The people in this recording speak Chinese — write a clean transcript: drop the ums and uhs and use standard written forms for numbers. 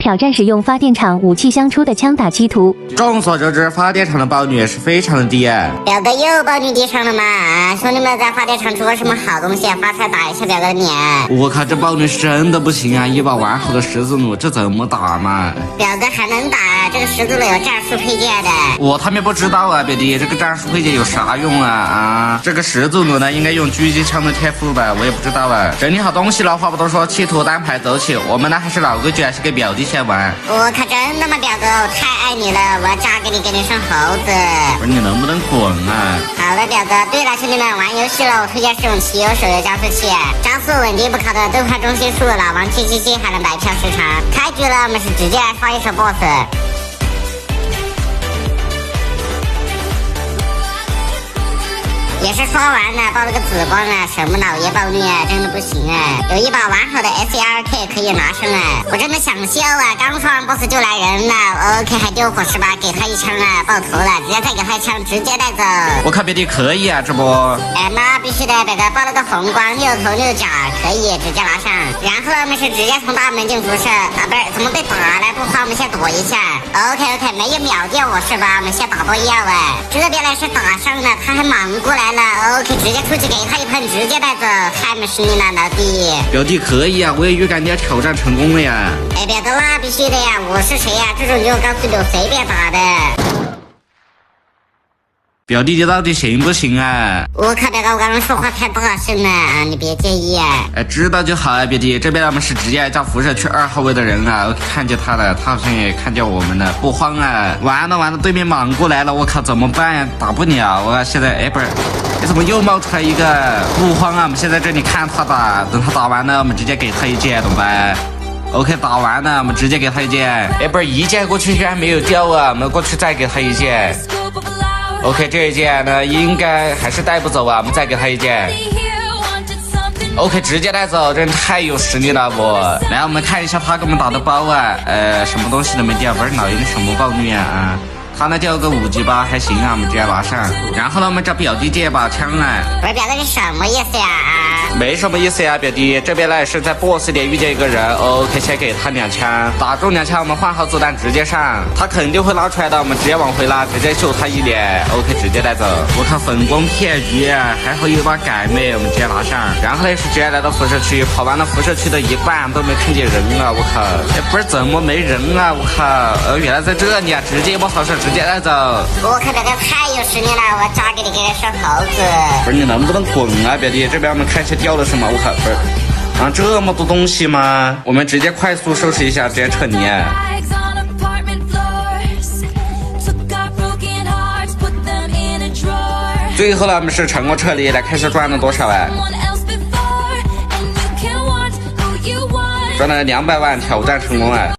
挑战使用发电厂武器相出的枪打七图。众所周知，发电厂的保率是非常的低。表哥又保率低上了吗？兄弟们在发电厂出过什么好东西？发出来打一下表哥的脸。我靠，这保率是真的不行啊！一把完好的十字弩，这怎么打嘛？表哥还能打，这个十字弩有战术配件的。我他妈不知道啊，表弟，这个战术配件有啥用啊？这个十字弩呢，应该用狙击枪的天赋吧？我也不知道啊。整理好东西了，话不多说，企图单排走起。我们呢还是老规矩，还是给表弟先玩。我靠，真的吗，表哥？我太爱你了，我要嫁给你，给你生猴子。不是你能不能滚啊？好了，表哥。对了，兄弟们，玩游戏了，我推荐使用汽油手游加速器，加速稳定不卡的动画中心数，老王777还能白嫖时长。开局了，我们是直接来刷一手 BOSS。也是刷完了，爆了个紫光啊，什么老爷爆率啊，真的不行啊！有一把完好的 SARK 可以拿上来，我真的想笑啊！刚刷完 BOSS 就来人了 ，OK 还丢火是吧？给他一枪啊，爆头了，直接再给他一枪，直接带走。我靠，表弟可以啊，这不？那必须的，表哥爆了个红光，6头6甲，可以直接拿上。然后我们是直接从大门进辐射啊，不是，怎么被打了？不慌，我们先躲一下。OK， 没有秒掉我是吧？我们先打包药啊，这边呢是打伤了，他还莽过来。OK， 直接出去给他一喷，直接带走，太没实力了，老弟。表弟可以啊，我也预感你要挑战成功了呀。表哥那必须的呀，我是谁呀？这种就告诉你，我随便打的。表弟，你到底行不行啊？我靠，表哥，我刚刚说话太大声了啊，你别介意啊。知道就好啊，表弟。这边我们是直接叫辐射区2号位的人啊，我看见他了，他好像也看见我们了，不慌啊。完了，对面莽过来了，我靠，怎么办呀？打不了啊！现在，不是，你怎么又冒出来一个？不慌啊，我们现在这里看他打，等他打完了，我们直接给他一剑，懂吧？OK， 打完了，我们直接给他一剑。不是，一剑过去居然没有掉啊，我们过去再给他一剑。OK， 这一剑呢应该还是带不走啊，我们再给他一剑。OK， 直接带走，真太有实力了我。来，我们看一下他给我们打的包啊，什么东西都没掉，不是老爷的什么爆率啊？他那掉个5级包还行啊，我们直接拿上。然后呢，我们找表弟借把枪啊。不是表哥，是什么意思呀？没什么意思呀，表弟。这边呢是在 BOSS 点遇见一个人 ，OK， 先给他2枪，打中2枪，我们换好子弹直接上，他肯定会拉出来的，我们直接往回拉，直接秀他一脸 ，OK， 直接带走。我靠，粉光骗局啊，还好有把改妹，我们直接拿上。然后呢是直接来到辐射区，跑完了辐射区的一半都没看见人啊，我靠，不是怎么没人啊，我靠，原来在这里啊，直接一波扫射直接带走。我靠，表哥太有实力了，我嫁给你，给你生猴子。不是你能不能滚啊，表弟？这边我们看一下掉了什么，我靠，不是啊，这么多东西吗？我们直接快速收拾一下，直接撤离。最后呢，我们是成功撤离，来看一下赚了多少啊？赚了200万，挑战成功啊！